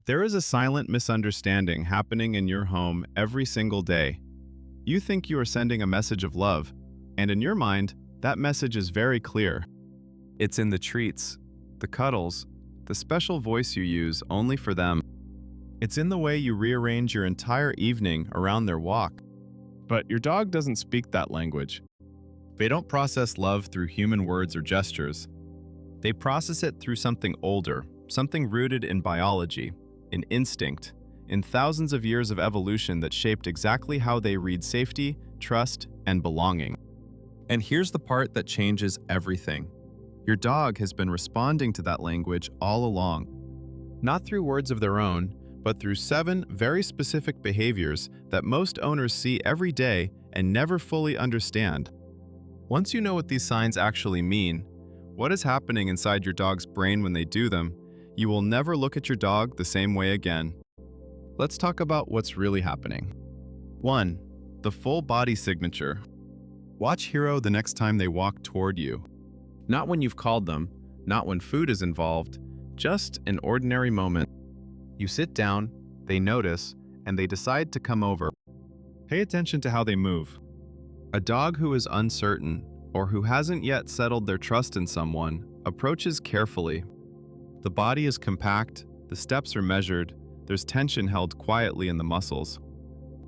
There is a silent misunderstanding happening in your home every single day. You think you are sending a message of love, and in your mind, that message is very clear. It's in the treats, the cuddles, the special voice you use only for them. It's in the way you rearrange your entire evening around their walk. But your dog doesn't speak that language. They don't process love through human words or gestures. They process it through something older, something rooted in biology, in instinct, in thousands of years of evolution that shaped exactly how they read safety, trust, and belonging. And here's the part that changes everything. Your dog has been responding to that language all along. Not through words of their own, but through 7 very specific behaviors that most owners see every day and never fully understand. Once you know what these signs actually mean, what is happening inside your dog's brain when they do them, you will never look at your dog the same way again. Let's talk about what's really happening. 1. The full body signature. Watch Hero the next time they walk toward you. Not when you've called them, not when food is involved, just an ordinary moment. You sit down, they notice, and they decide to come over. Pay attention to how they move. A dog who is uncertain, or who hasn't yet settled their trust in someone, approaches carefully. The body is compact, the steps are measured, there's tension held quietly in the muscles.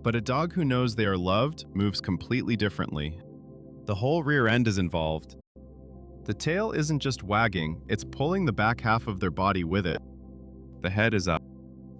But a dog who knows they are loved moves completely differently. The whole rear end is involved. The tail isn't just wagging, it's pulling the back half of their body with it. The head is up.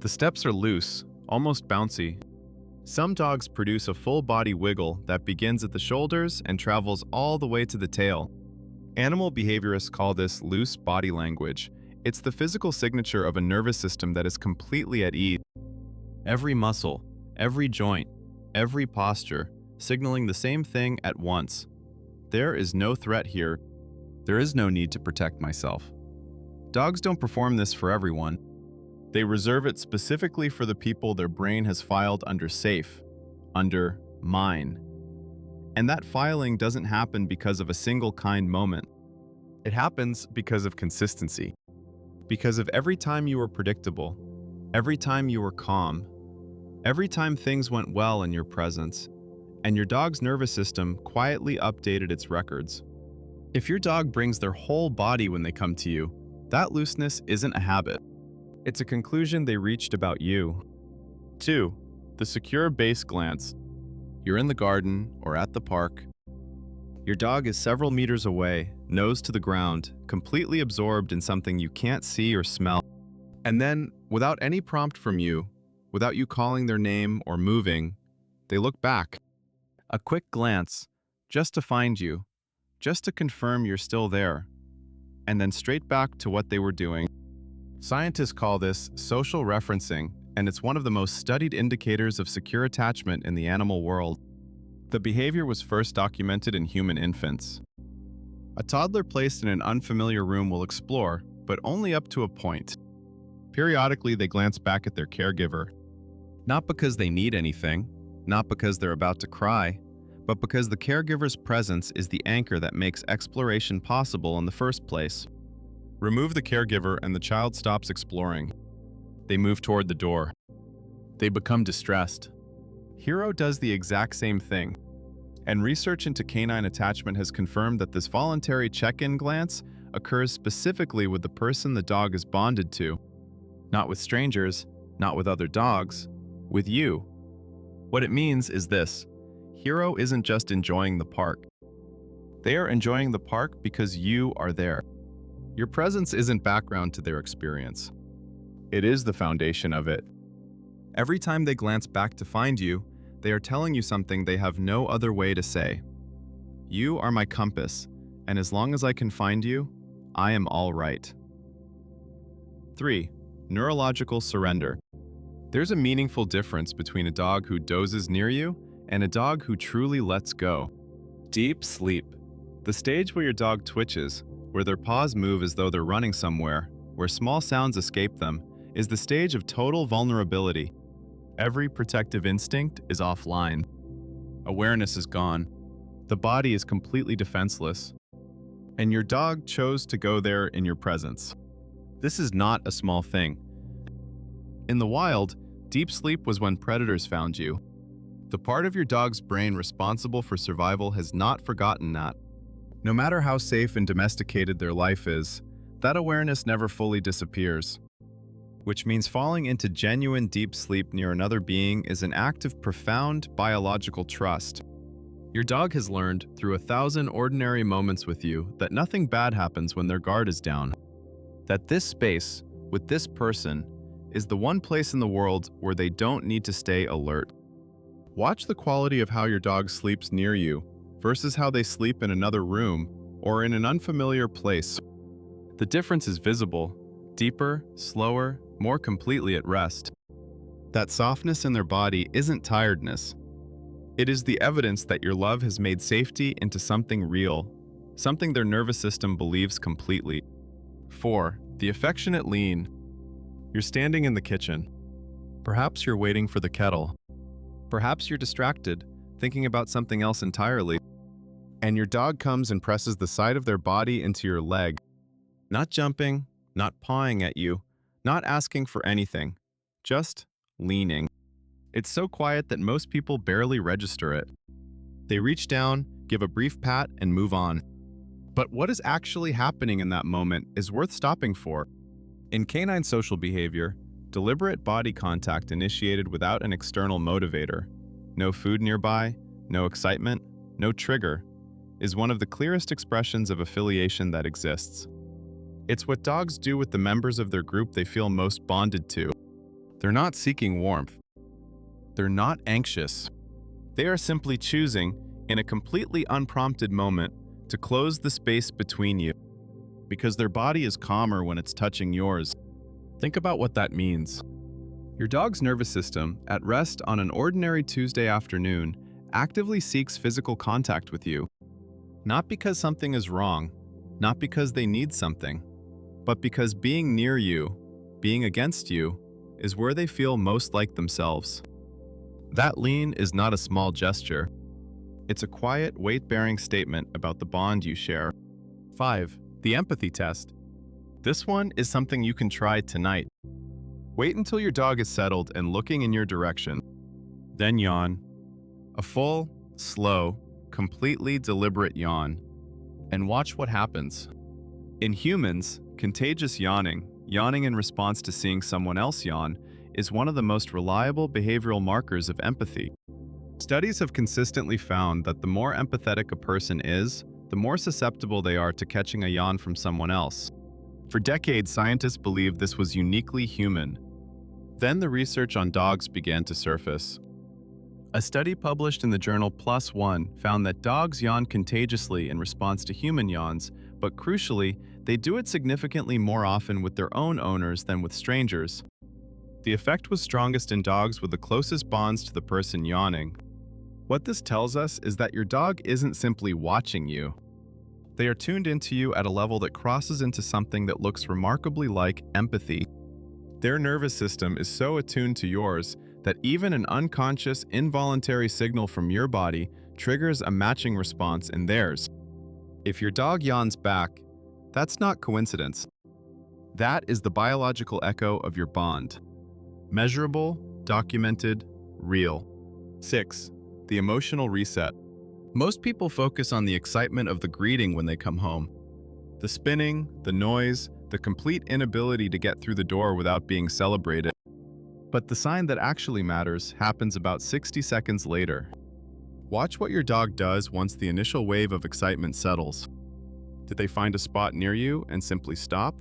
The steps are loose, almost bouncy. Some dogs produce a full body wiggle that begins at the shoulders and travels all the way to the tail. Animal behaviorists call this loose body language. It's the physical signature of a nervous system that is completely at ease. Every muscle, every joint, every posture, signaling the same thing at once. There is no threat here. There is no need to protect myself. Dogs don't perform this for everyone. They reserve it specifically for the people their brain has filed under safe, under mine. And that filing doesn't happen because of a single kind moment. It happens because of consistency. Because of every time you were predictable, every time you were calm, every time things went well in your presence, and your dog's nervous system quietly updated its records. If your dog brings their whole body when they come to you, that looseness isn't a habit. It's a conclusion they reached about you. 2. The secure base glance. You're in the garden or at the park. Your dog is several meters away, nose to the ground, completely absorbed in something you can't see or smell. And then, without any prompt from you, without you calling their name or moving, they look back. A quick glance, just to find you, just to confirm you're still there, and then straight back to what they were doing. Scientists call this social referencing, and it's one of the most studied indicators of secure attachment in the animal world. The behavior was first documented in human infants. A toddler placed in an unfamiliar room will explore, but only up to a point. Periodically, they glance back at their caregiver. Not because they need anything, not because they're about to cry, but because the caregiver's presence is the anchor that makes exploration possible in the first place. Remove the caregiver and the child stops exploring. They move toward the door. They become distressed. Hero does the exact same thing. And research into canine attachment has confirmed that this voluntary check-in glance occurs specifically with the person the dog is bonded to. Not with strangers, not with other dogs, with you. What it means is this: Hero isn't just enjoying the park. They are enjoying the park because you are there. Your presence isn't background to their experience. It is the foundation of it. Every time they glance back to find you, they are telling you something they have no other way to say. You are my compass, and as long as I can find you, I am all right. 3. Neurological surrender. There's a meaningful difference between a dog who dozes near you and a dog who truly lets go. Deep sleep. The stage where your dog twitches, where their paws move as though they're running somewhere, where small sounds escape them, is the stage of total vulnerability. Every protective instinct is offline. Awareness is gone. The body is completely defenseless. And your dog chose to go there in your presence. This is not a small thing. In the wild, deep sleep was when predators found you. The part of your dog's brain responsible for survival has not forgotten that. No matter how safe and domesticated their life is, that awareness never fully disappears. Which means falling into genuine deep sleep near another being is an act of profound biological trust. Your dog has learned, through 1,000 ordinary moments with you, that nothing bad happens when their guard is down. That this space, with this person, is the one place in the world where they don't need to stay alert. Watch the quality of how your dog sleeps near you versus how they sleep in another room or in an unfamiliar place. The difference is visible, deeper, slower, more completely at rest. That softness in their body isn't tiredness. It is the evidence that your love has made safety into something real, something their nervous system believes completely. 4. The affectionate lean. You're standing in the kitchen. Perhaps you're waiting for the kettle. Perhaps you're distracted, thinking about something else entirely. And your dog comes and presses the side of their body into your leg. Not jumping, not pawing at you, not asking for anything, just leaning. It's so quiet that most people barely register it. They reach down, give a brief pat, and move on. But what is actually happening in that moment is worth stopping for. In canine social behavior, deliberate body contact initiated without an external motivator, no food nearby, no excitement, no trigger, is one of the clearest expressions of affiliation that exists. It's what dogs do with the members of their group they feel most bonded to. They're not seeking warmth. They're not anxious. They are simply choosing, in a completely unprompted moment, to close the space between you. Because their body is calmer when it's touching yours. Think about what that means. Your dog's nervous system, at rest on an ordinary Tuesday afternoon, actively seeks physical contact with you. Not because something is wrong, not because they need something, but because being near you, being against you, is where they feel most like themselves. That lean is not a small gesture. It's a quiet, weight-bearing statement about the bond you share. 5. The empathy test. This one is something you can try tonight. Wait until your dog is settled and looking in your direction. Then yawn. A full, slow, completely deliberate yawn. And watch what happens. In humans, contagious yawning in response to seeing someone else yawn, is one of the most reliable behavioral markers of empathy. Studies have consistently found that the more empathetic a person is, the more susceptible they are to catching a yawn from someone else. For decades, scientists believed this was uniquely human. Then the research on dogs began to surface. A study published in the journal PLOS ONE found that dogs yawn contagiously in response to human yawns, but crucially, they do it significantly more often with their own owners than with strangers. The effect was strongest in dogs with the closest bonds to the person yawning. What this tells us is that your dog isn't simply watching you. They are tuned into you at a level that crosses into something that looks remarkably like empathy. Their nervous system is so attuned to yours that even an unconscious, involuntary signal from your body triggers a matching response in theirs. If your dog yawns back, that's not coincidence. That is the biological echo of your bond. Measurable, documented, real. 6. The emotional reset. Most people focus on the excitement of the greeting when they come home. The spinning, the noise, the complete inability to get through the door without being celebrated. But the sign that actually matters happens about 60 seconds later. Watch what your dog does once the initial wave of excitement settles. Did they find a spot near you and simply stop?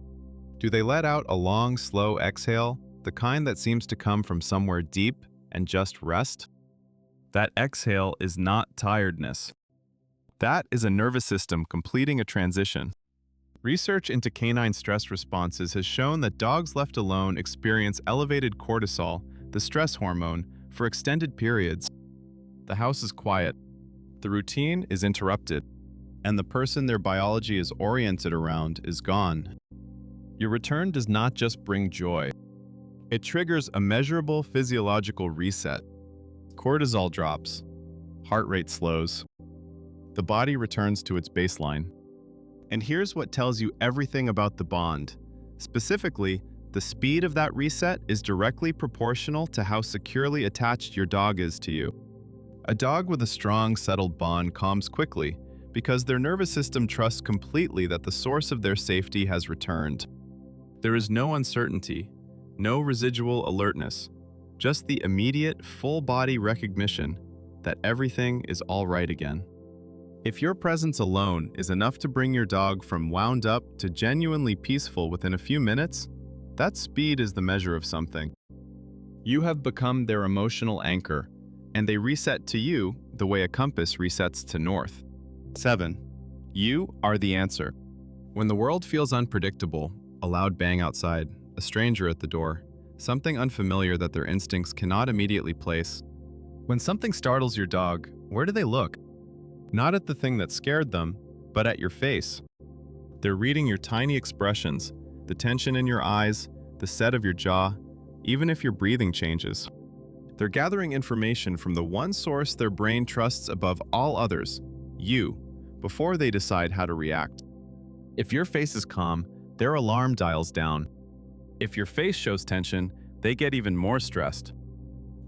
Do they let out a long, slow exhale, the kind that seems to come from somewhere deep and just rest? That exhale is not tiredness. That is a nervous system completing a transition. Research into canine stress responses has shown that dogs left alone experience elevated cortisol, the stress hormone, for extended periods. The house is quiet. The routine is interrupted. And the person their biology is oriented around is gone. Your return does not just bring joy. It triggers a measurable physiological reset. Cortisol drops. Heart rate slows. The body returns to its baseline. And here's what tells you everything about the bond. Specifically, The speed of that reset is directly proportional to how securely attached your dog is to you. A dog with a strong, settled bond calms quickly because their nervous system trusts completely that the source of their safety has returned. There is no uncertainty, no residual alertness, just the immediate, full-body recognition that everything is all right again. If your presence alone is enough to bring your dog from wound up to genuinely peaceful within a few minutes, that speed is the measure of something. You have become their emotional anchor, and they reset to you the way a compass resets to north. 7. You are the answer. When the world feels unpredictable, a loud bang outside, a stranger at the door, something unfamiliar that their instincts cannot immediately place. When something startles your dog, where do they look? Not at the thing that scared them, but at your face. They're reading your tiny expressions, the tension in your eyes, the set of your jaw, even if your breathing changes. They're gathering information from the one source their brain trusts above all others, you, before they decide how to react. If your face is calm, their alarm dials down. If your face shows tension, they get even more stressed.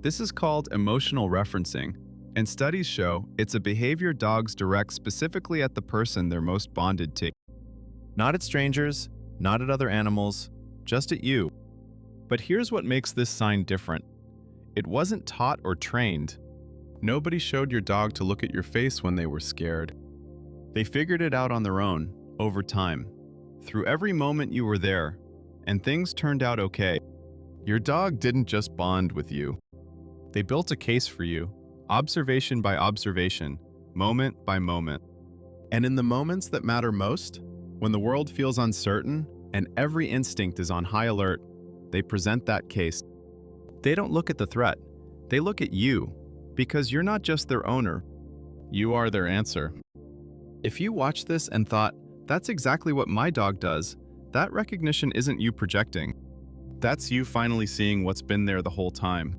This is called emotional referencing, and studies show it's a behavior dogs direct specifically at the person they're most bonded to. Not at strangers, not at other animals, just at you. But here's what makes this sign different. It wasn't taught or trained. Nobody showed your dog to look at your face when they were scared. They figured it out on their own, over time, through every moment you were there, and things turned out okay. Your dog didn't just bond with you. They built a case for you, observation by observation, moment by moment. And in the moments that matter most, when the world feels uncertain and every instinct is on high alert, they present that case. They don't look at the threat, they look at you, because you're not just their owner, you are their answer. If you watch this and thought, that's exactly what my dog does, that recognition isn't you projecting. That's you finally seeing what's been there the whole time.